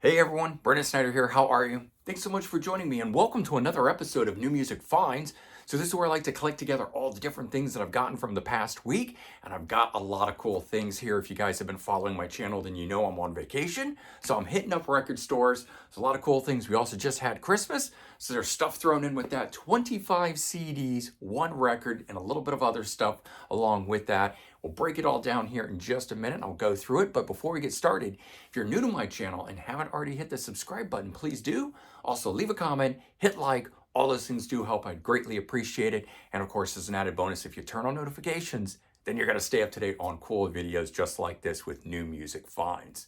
Hey everyone, Brendan Snyder here. How are you? Thanks so much for joining me and welcome to another episode of New Music Finds. So this is where I like to collect together all the different things that I've gotten from the past week, and I've got a lot of cool things here. If you guys have been following my channel, then you know I'm on vacation. So I'm hitting up record stores. There's a lot of cool things. We also just had Christmas, so there's stuff thrown in with that. 25 CDs, one record, and a little bit of other stuff along with that. We'll break it all down here in just a minute. I'll go through it. But before we get started, if you're new to my channel and haven't already hit the subscribe button, please do. Also, leave a comment, hit like. All those things do help. I'd greatly appreciate it. And of course, as an added bonus, if you turn on notifications, then you're going to stay up to date on cool videos just like this with new music finds.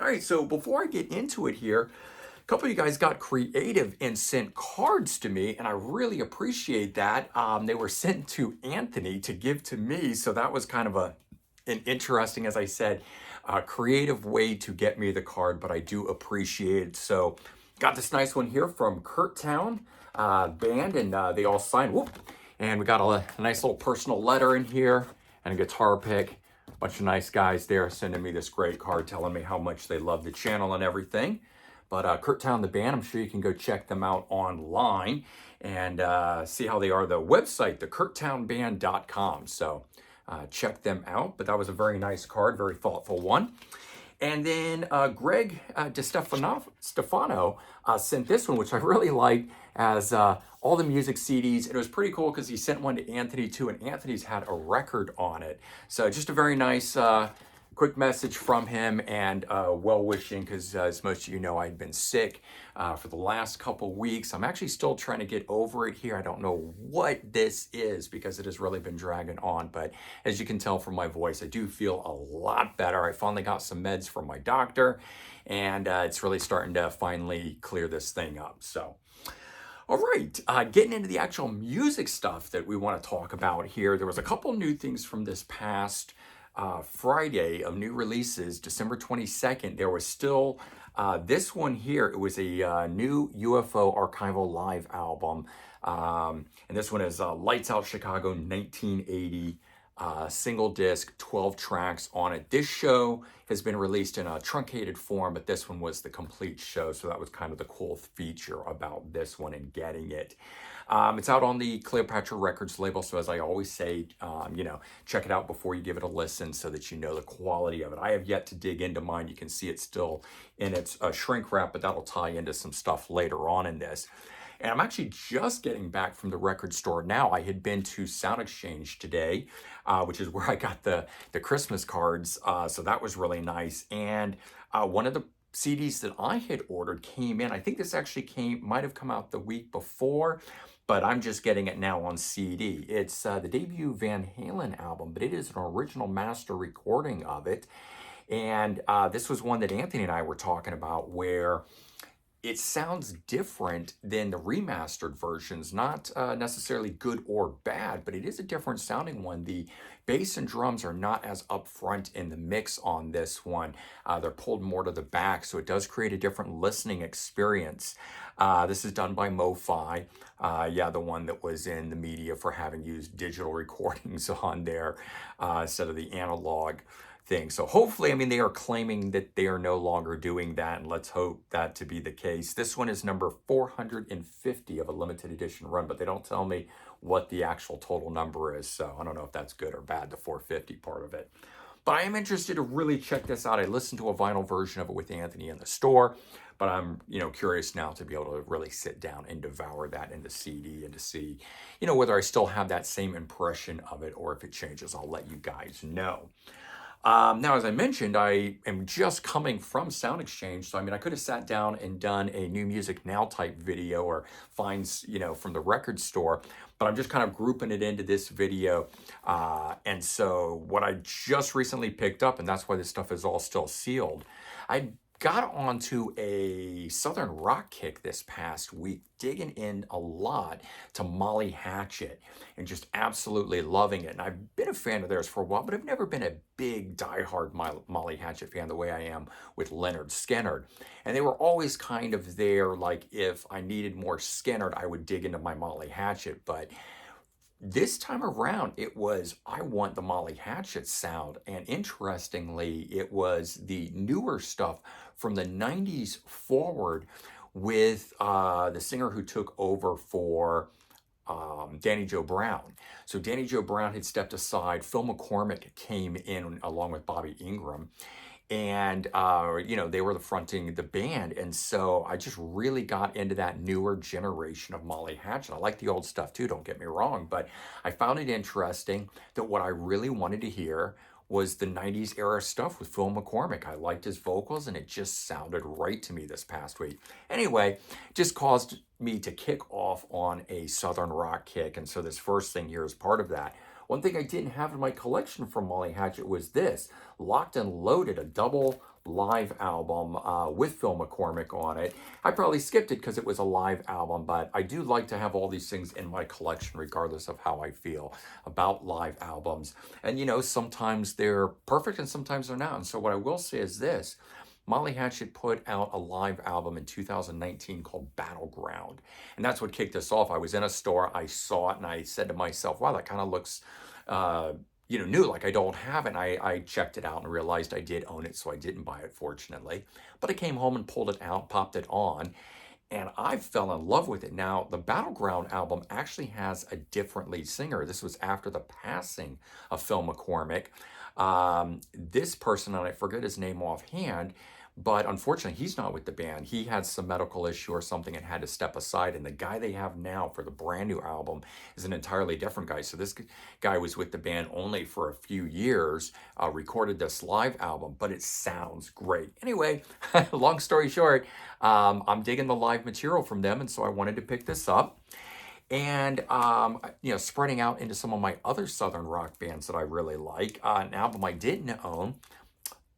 All right, so before I get into it here, a couple of you guys got creative and sent cards to me, and I really appreciate that. They were sent to Anthony to give to me, so that was kind of an interesting, as I said, creative way to get me the card, but I do appreciate it. So got this nice one here from Kurttown Band, and they all signed. Whoop. And we got a nice little personal letter in here and a guitar pick. A bunch of nice guys there sending me this great card telling me how much they love the channel and everything. But Kurttown the Band, I'm sure you can go check them out online and see how they are. The website, thekurttownband.com. So check them out. But that was a very nice card, very thoughtful one. And then Greg Stefano sent this one, which I really liked, as all the music CDs. It was pretty cool because he sent one to Anthony too, and Anthony's had a record on it. So just a very nice quick message from him, and well-wishing, because as most of you know, I'd been sick for the last couple weeks. I'm actually still trying to get over it here. I don't know what this is because it has really been dragging on, but as you can tell from my voice, I do feel a lot better. I finally got some meds from my doctor, and it's really starting to finally clear this thing up. So all right, getting into the actual music stuff that we want to talk about here. There was a couple new things from this past Friday of new releases, December 22nd. There was still this one here. It was a new UFO Archival Live album. And this one is Lights Out Chicago 1980. Single disc, 12 tracks on it. This show has been released in a truncated form, but this one was the complete show. So that was kind of the cool feature about this one and getting it. It's out on the Cleopatra Records label. So as I always say, check it out before you give it a listen so that you know the quality of it. I have yet to dig into mine. You can see it's still in its shrink wrap, but that'll tie into some stuff later on in this. And I'm actually just getting back from the record store now. I had been to Sound Exchange today, which is where I got the Christmas cards. So that was really nice. And one of the CDs that I had ordered came in. I think this actually might have come out the week before, but I'm just getting it now on CD. It's the debut Van Halen album, but it is an original master recording of it. And this was one that Anthony and I were talking about, where it sounds different than the remastered versions, not necessarily good or bad, but it is a different sounding one. The bass and drums are not as upfront in the mix on this one. They're pulled more to the back, so it does create a different listening experience. This is done by MoFi, the one that was in the media for having used digital recordings on there instead of the analog thing. So hopefully, they are claiming that they are no longer doing that, and let's hope that to be the case. This one is number 450 of a limited edition run, but they don't tell me what the actual total number is. So I don't know if that's good or bad, the 450 part of it. But I am interested to really check this out. I listened to a vinyl version of it with Anthony in the store, but I'm, curious now to be able to really sit down and devour that in the CD and to see, whether I still have that same impression of it or if it changes. I'll let you guys know. Now, as I mentioned, I am just coming from Sound Exchange. So, I could have sat down and done a New Music Now type video or finds, from the record store, but I'm just kind of grouping it into this video. And so what I just recently picked up, and that's why this stuff is all still sealed, I got onto a Southern rock kick this past week, digging in a lot to Molly Hatchet and just absolutely loving it. And I've been a fan of theirs for a while, but I've never been a big diehard Molly Hatchet fan the way I am with Lynyrd Skynyrd. And they were always kind of there, like if I needed more Skynyrd, I would dig into my Molly Hatchet. But This time around, it was I Want the Molly Hatchet sound. And interestingly, it was the newer stuff from the 90s forward with the singer who took over for Danny Joe Brown. So Danny Joe Brown had stepped aside. Phil McCormick came in along with Bobby Ingram, and they were the fronting the band, and so I just really got into that newer generation of Molly Hatchet. I like the old stuff too, don't get me wrong, but I found it interesting that what I really wanted to hear was the 90s era stuff with Phil McCormick. I liked his vocals and it just sounded right to me this past week. Anyway, just caused me to kick off on a Southern rock kick, and so this first thing here is part of that. One thing I didn't have in my collection from Molly Hatchet was this, Locked and Loaded, a double live album with Phil McCormick on it. I probably skipped it because it was a live album, but I do like to have all these things in my collection regardless of how I feel about live albums. And sometimes they're perfect and sometimes they're not. And so what I will say is this, Molly Hatchet put out a live album in 2019 called Battleground. And that's what kicked us off. I was in a store, I saw it, and I said to myself, wow, that kind of looks, new, like I don't have it. And I checked it out and realized I did own it, so I didn't buy it, fortunately. But I came home and pulled it out, popped it on, and I fell in love with it. Now, the Battleground album actually has a different lead singer. This was after the passing of Phil McCormick. This person, and I forget his name offhand, but unfortunately, he's not with the band. He had some medical issue or something and had to step aside. And the guy they have now for the brand new album is an entirely different guy. So this guy was with the band only for a few years, recorded this live album, but it sounds great. Anyway, long story short, I'm digging the live material from them, and so I wanted to pick this up. And spreading out into some of my other Southern rock bands that I really like. An album I didn't own,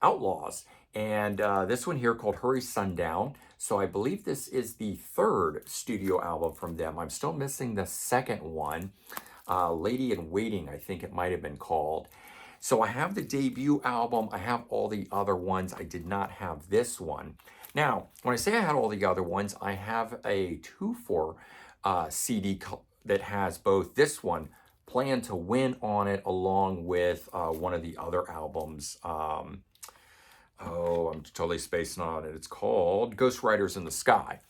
Outlaws. And this one here called Hurry Sundown. So I believe this is the third studio album from them. I'm still missing the second one, Lady in Waiting, I think it might have been called. So I have the debut album. I have all the other ones. I did not have this one. Now, when I say I had all the other ones, I have a 2-4 CD that has both this one, Plan to Win, on it, along with one of the other albums. I'm totally spacing on it. It's called Ghost Riders in the Sky.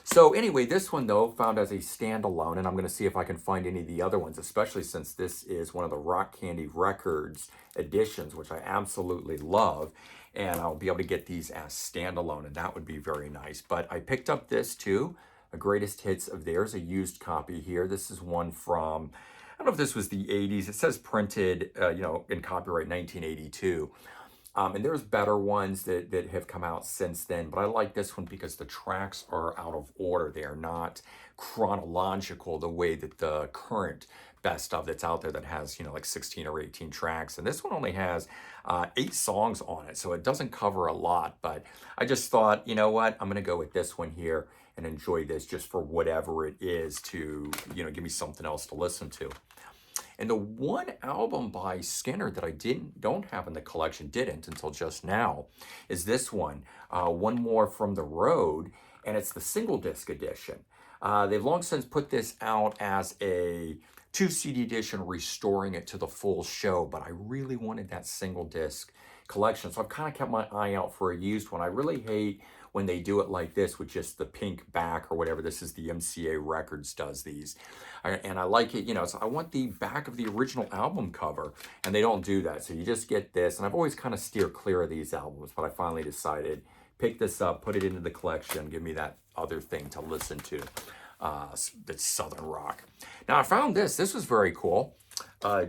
So anyway, this one though, found as a standalone, and I'm going to see if I can find any of the other ones, especially since this is one of the Rock Candy Records editions, which I absolutely love, and I'll be able to get these as standalone, and that would be very nice. But I picked up this too, a greatest hits of theirs, a used copy here. This is one from, I don't know if this was the 80s. It says printed, in copyright 1982. And there's better ones that have come out since then, but I like this one because the tracks are out of order. They are not chronological the way that the current best of that's out there that has, like 16 or 18 tracks. And this one only has 8 songs on it, so it doesn't cover a lot. But I just thought, you know what, I'm going to go with this one here and enjoy this just for whatever it is to, give me something else to listen to. And the one album by Skinner that I don't have in the collection, didn't until just now, is this one, One More from the Road, and it's the single disc edition. They've long since put this out as a 2 CD edition, restoring it to the full show, but I really wanted that single disc collection, so I've kind of kept my eye out for a used one. I really hate when they do it like this with just the pink back or whatever. This is the MCA Records does these. And I like it, so I want the back of the original album cover, and they don't do that. So you just get this, and I've always kind of steered clear of these albums, but I finally decided, pick this up, put it into the collection, give me that other thing to listen to, that's Southern rock. Now I found this was very cool.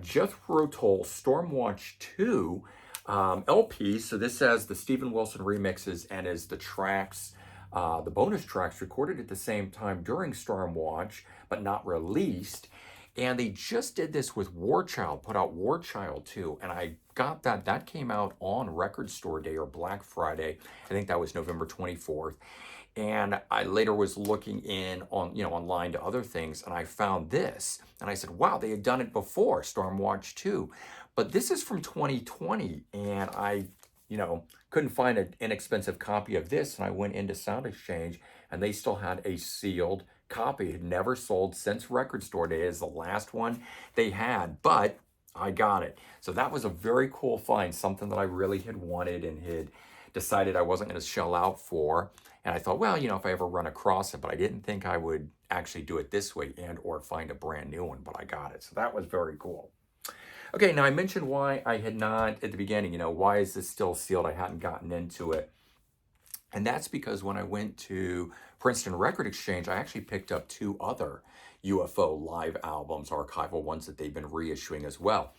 Jethro Tull Stormwatch 2 LP. So this has the Steven Wilson remixes and is the tracks, the bonus tracks recorded at the same time during Stormwatch, but not released. And they just did this with War Child, put out War Child 2, and I got that. That came out on Record Store Day or Black Friday. I think that was November 24th. And I later was looking online to other things, and I found this, and I said, wow, they had done it before, Stormwatch 2. But this is from 2020, and I, couldn't find an inexpensive copy of this, and I went into Sound Exchange, and they still had a sealed copy had never sold since Record Store Day. Is the last one they had, but I got it. So that was a very cool find, something that I really had wanted and had decided I wasn't going to shell out for. And I thought, well, if I ever run across it, but I didn't think I would actually do it this way and or find a brand new one, but I got it. So that was very cool. Okay, now I mentioned why I had not at the beginning, why is this still sealed? I hadn't gotten into it. And that's because when I went to Princeton Record Exchange, I actually picked up two other UFO live albums, archival ones that they've been reissuing as well.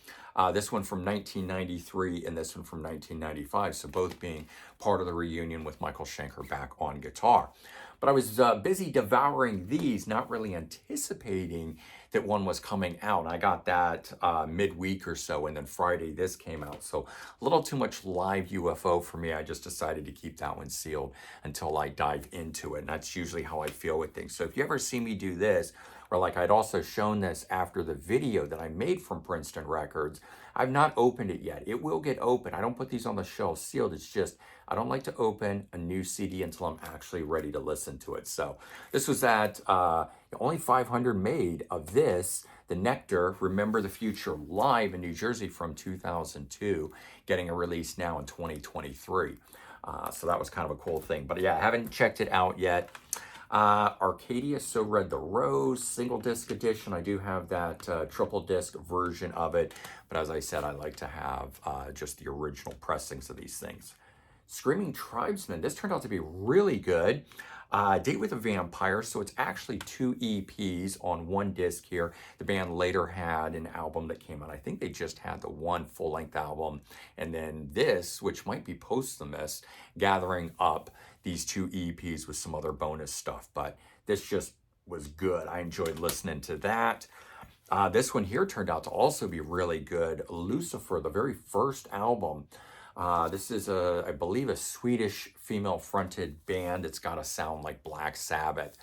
This one from 1993 and this one from 1995, so both being part of the reunion with Michael Schenker back on guitar. But I was busy devouring these, not really anticipating that one was coming out. I got that midweek or so, and then Friday this came out. So a little too much live UFO for me. I just decided to keep that one sealed until I dive into it. And that's usually how I feel with things. So if you ever see me do this, or like I'd also shown this after the video that I made from Princeton Records, I've not opened it yet. It will get open. I don't put these on the shelf sealed. It's just, I don't like to open a new CD until I'm actually ready to listen to it. So this was at only 500 made of this, the Nectar, Remember the Future live in New Jersey from 2002, getting a release now in 2023. So that was kind of a cool thing. But yeah, I haven't checked it out yet. Arcadia, So Red the Rose, single disc edition. I do have that triple disc version of it. But as I said, I like to have just the original pressings of these things. Screaming Tribesmen. This turned out to be really good. Date with a Vampire, so it's actually two EPs on one disc here. The band later had an album that came out. I think they just had the one full-length album, and then this, which might be posthumous, gathering up these two EPs with some other bonus stuff, but this just was good. I enjoyed listening to that. This one here turned out to also be really good. Lucifer, the very first album. This is, I believe, a Swedish female-fronted band. It's got a sound like Black Sabbath.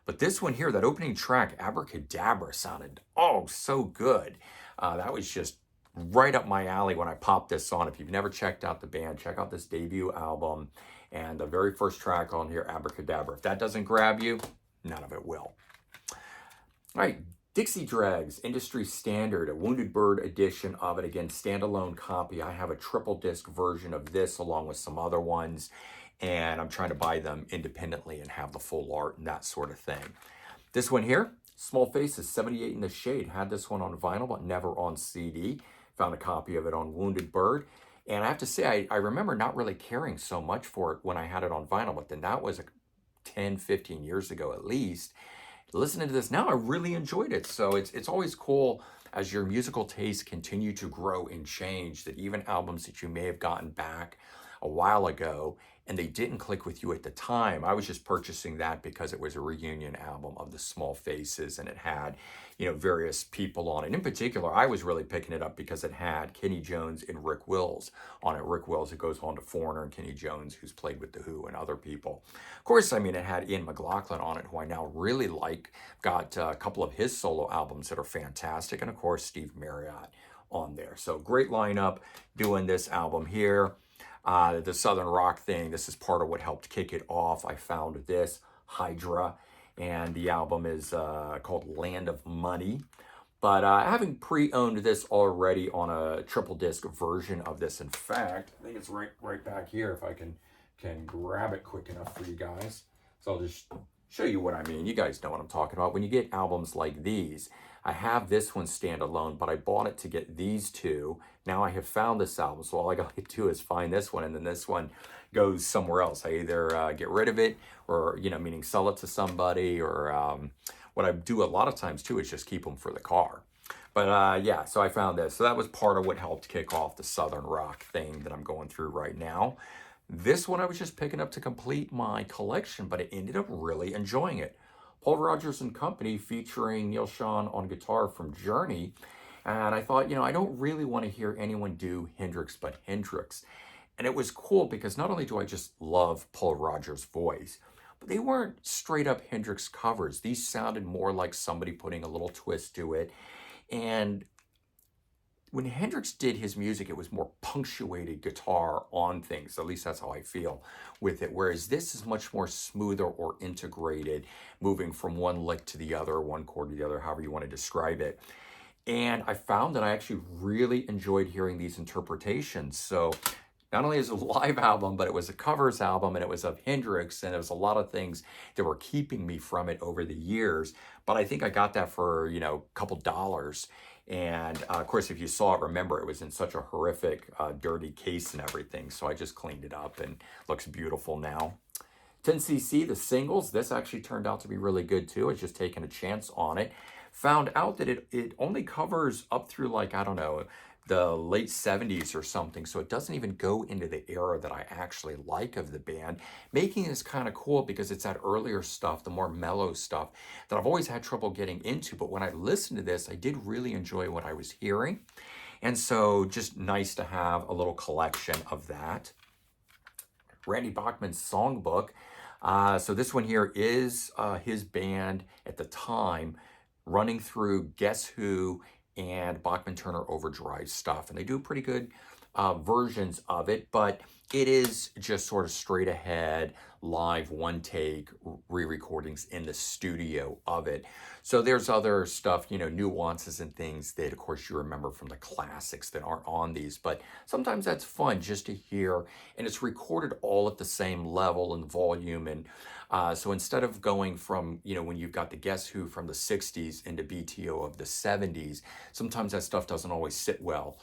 But this one here, that opening track, Abracadabra, sounded, so good. That was just right up my alley when I popped this on. If you've never checked out the band, check out this debut album. And the very first track on here, Abracadabra. If that doesn't grab you, none of it will. All right. Dixie Dregs, industry standard, a Wounded Bird edition of it. Again, standalone copy. I have a triple disc version of this along with some other ones, and I'm trying to buy them independently and have the full art and that sort of thing. This one here, Small Faces, 78 in the Shade. Had this one on vinyl, but never on CD. Found a copy of it on Wounded Bird. And I have to say, I remember not really caring so much for it when I had it on vinyl, but then that was 10, 15 years ago at least. Listening to this now, I really enjoyed it. So it's always cool as your musical tastes continue to grow and change, that even albums that you may have gotten back a while ago and they didn't click with you at the time. I was just purchasing that because it was a reunion album of the Small Faces and it had, various people on it. In particular, I was really picking it up because it had Kenny Jones and Rick Wills on it. Rick Wills, who goes on to Foreigner, and Kenny Jones, who's played with The Who and other people. Of course, it had Ian McLaughlin on it, who I now really like. Got a couple of his solo albums that are fantastic. And of course, Steve Marriott on there. So great lineup doing this album here. The Southern Rock thing, this is part of what helped kick it off. I found this, Hydra, and the album is called Land of Money. But having pre-owned this already on a triple disc version of this, in fact, I think it's right back here if I can grab it quick enough for you guys. So I'll just show you what I mean. You guys know what I'm talking about. When you get albums like these, I have this one standalone, but I bought it to get these two. Now I have found this album, so all I got to do is find this one, and then this one goes somewhere else. I either get rid of it, or, meaning sell it to somebody, or what I do a lot of times too is just keep them for the car. But yeah, so I found this. So that was part of what helped kick off the Southern Rock thing that I'm going through right now. This one I was just picking up to complete my collection, but I ended up really enjoying it. Paul Rodgers and Company featuring Neil Schon on guitar from Journey. And I thought, I don't really want to hear anyone do Hendrix but Hendrix. And it was cool because not only do I just love Paul Rodgers' voice, but they weren't straight up Hendrix covers. These sounded more like somebody putting a little twist to it. And when Hendrix did his music, it was more punctuated guitar on things. At least that's how I feel with it. Whereas this is much more smoother or integrated, moving from one lick to the other, one chord to the other, however you want to describe it. And I found that I actually really enjoyed hearing these interpretations. So not only is it a live album, but it was a covers album, and it was of Hendrix, and it was a lot of things that were keeping me from it over the years. But I think I got that for, a couple dollars. And of course, if you saw it, remember it was in such a horrific, dirty case and everything. So I just cleaned it up and looks beautiful now. 10cc, the singles, this actually turned out to be really good too. I was just taking a chance on it. Found out that it only covers up through, like, I don't know, the late 70s or something. So it doesn't even go into the era that I actually like of the band, making this kind of cool because it's that earlier stuff, the more mellow stuff that I've always had trouble getting into. But when I listened to this, I did really enjoy what I was hearing. And so just nice to have a little collection of that. Randy Bachman's songbook. So this one here is his band at the time, running through Guess Who and Bachman Turner Overdrive stuff. And they do pretty good versions of it, but it is just sort of straight ahead, live, one take, re-recordings in the studio of it. So there's other stuff, nuances and things that, of course, you remember from the classics that aren't on these. But sometimes that's fun just to hear. And it's recorded all at the same level and volume. And so instead of going from, when you've got the Guess Who from the 60s into BTO of the 70s, sometimes that stuff doesn't always sit well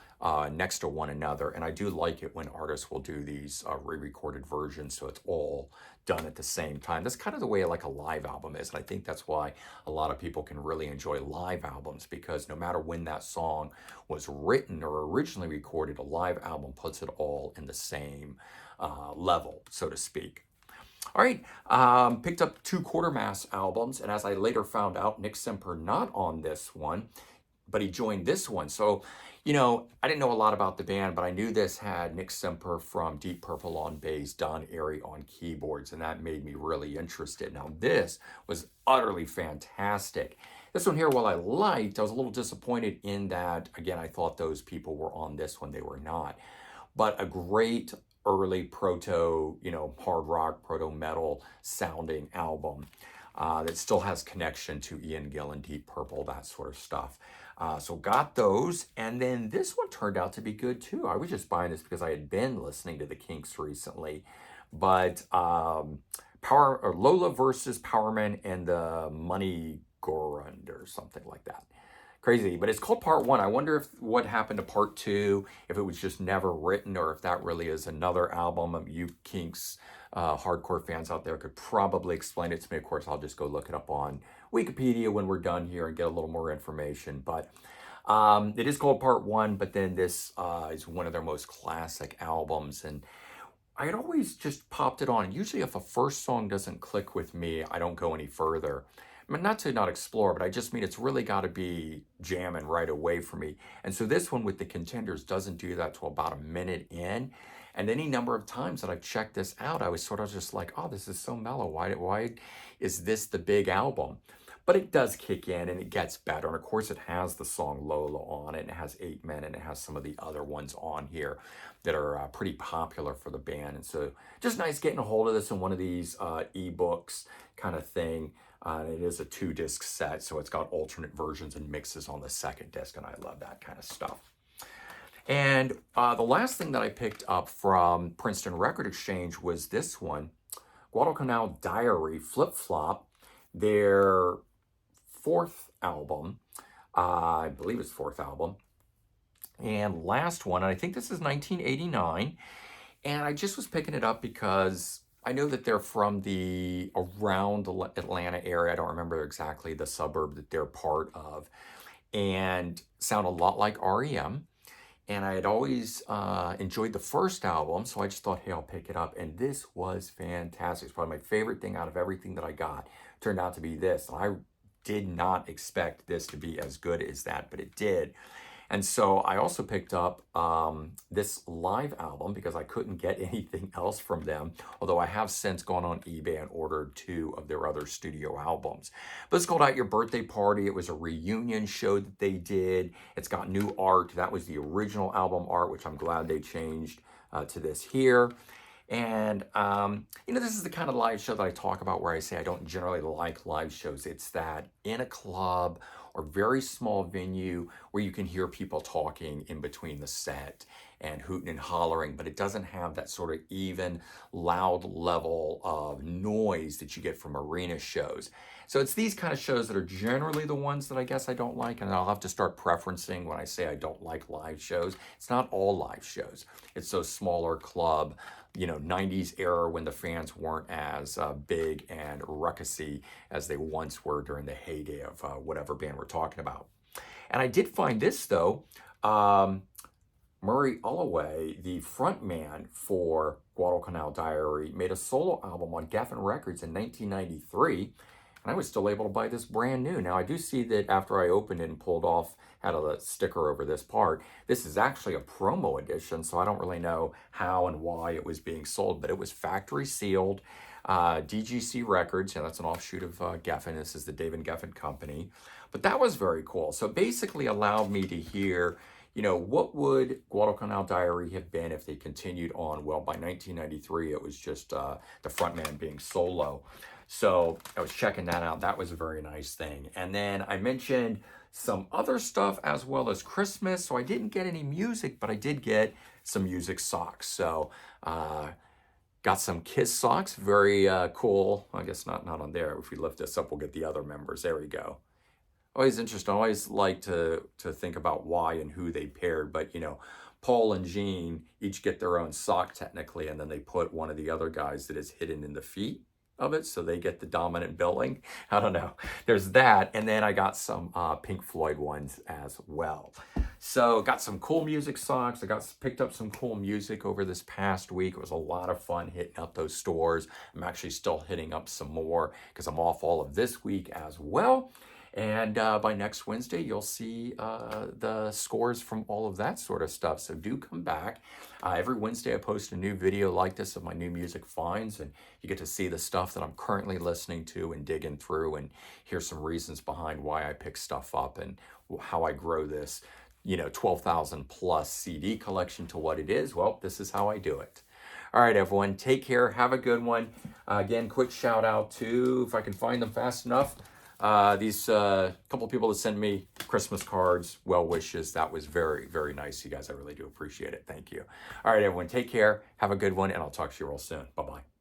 next to one another. And I do like it when artists will do these re-recorded versions, so it's all done at the same time. That's kind of the way like a live album is. And I think that's why a lot of people can really enjoy live albums, because no matter when that song was written or originally recorded, a live album puts it all in the same level, so to speak. All right, picked up 2 Quartermass albums, and as I later found out, Nick Semper not on this one, but he joined this one. So, I didn't know a lot about the band, but I knew this had Nick Semper from Deep Purple on bass, Don Airey on keyboards, and that made me really interested. Now, this was utterly fantastic. This one here, while I liked, I was a little disappointed in that, again, I thought those people were on this one. They were not. But a great early proto, hard rock, proto metal sounding album that still has connection to Ian Gillan, Deep Purple, that sort of stuff. So got those, and then this one turned out to be good too. I was just buying this because I had been listening to the Kinks recently, but Lola versus Powerman and the Money Gorund or something like that. Crazy, but it's called Part 1. I wonder if what happened to Part 2, if it was just never written, or if that really is another album. You Kinks hardcore fans out there could probably explain it to me. Of course, I'll just go look it up on Wikipedia when we're done here and get a little more information. But it is called Part 1, but then this is one of their most classic albums. And I had always just popped it on. Usually if a first song doesn't click with me, I don't go any further. I mean, not to not explore, but I just mean it's really got to be jamming right away for me. And so this one with the Contenders doesn't do that till about a minute in. And any number of times that I've checked this out, I was sort of just like, oh, this is so mellow. Why is this the big album? But it does kick in and it gets better. And of course, it has the song Lola on it, and it has 8 Men, and it has some of the other ones on here that are pretty popular for the band. And so just nice getting a hold of this in one of these ebooks kind of thing. It is a 2-disc set, so it's got alternate versions and mixes on the second disc, and I love that kind of stuff. And the last thing that I picked up from Princeton Record Exchange was this one, Guadalcanal Diary Flip Flop, their 4th album, I believe it's 4th album, and last one, and I think this is 1989, and I just was picking it up because I know that they're from the around the Atlanta area. I don't remember exactly the suburb that they're part of, and sound a lot like REM. And I had always enjoyed the first album, so I just thought, hey, I'll pick it up. And this was fantastic. It's probably my favorite thing out of everything that I got. Turned out to be this. I did not expect this to be as good as that, but it did. And so I also picked up this live album because I couldn't get anything else from them, although I have since gone on eBay and ordered 2 of their other studio albums. But it's called At Your Birthday Party. It was a reunion show that they did. It's got new art. That was the original album art, which I'm glad they changed to this here. And, this is the kind of live show that I talk about where I say I don't generally like live shows. It's that in a club or very small venue where you can hear people talking in between the set and hooting and hollering, but it doesn't have that sort of even, loud level of noise that you get from arena shows. So it's these kind of shows that are generally the ones that I guess I don't like, and I'll have to start preferencing when I say I don't like live shows. It's not all live shows. It's those smaller club, 90s era when the fans weren't as big and ruckusy as they once were during the heyday of whatever band we're talking about. And I did find this, though. Murray Ullaway, the frontman for Guadalcanal Diary, made a solo album on Geffen Records in 1993, and I was still able to buy this brand new. Now, I do see that after I opened it and pulled off, had a sticker over this part, this is actually a promo edition, so I don't really know how and why it was being sold, but it was factory sealed, DGC Records, that's an offshoot of Geffen. This is the David Geffen Company, but that was very cool. So it basically allowed me to hear, what would Guadalcanal Diary have been if they continued on? Well, by 1993, it was just the frontman being solo. So I was checking that out. That was a very nice thing. And then I mentioned some other stuff as well as Christmas. So I didn't get any music, but I did get some music socks. So got some Kiss socks. Very cool. I guess not on there. If we lift this up, we'll get the other members. There we go. Always interesting. I always like to think about why and who they paired, but Paul and Gene each get their own sock technically, and then they put one of the other guys that is hidden in the feet of it, so they get the dominant billing. I don't know. There's that, and then I got some Pink Floyd ones as well. So got some cool music socks. I picked up some cool music over this past week. It was a lot of fun hitting up those stores. I'm actually still hitting up some more because I'm off all of this week as well. And by next Wednesday, you'll see the scores from all of that sort of stuff. So do come back. Every Wednesday, I post a new video like this of my new music finds, and you get to see the stuff that I'm currently listening to and digging through and hear some reasons behind why I pick stuff up and how I grow this, 12,000 plus CD collection to what it is. Well, this is how I do it. All right, everyone, take care. Have a good one. Again, quick shout out to, if I can find them fast enough, these couple of people that sent me Christmas cards, well wishes. That was very, very nice, you guys. I really do appreciate it. Thank you. All right, everyone, take care. Have a good one, and I'll talk to you real soon. Bye-bye.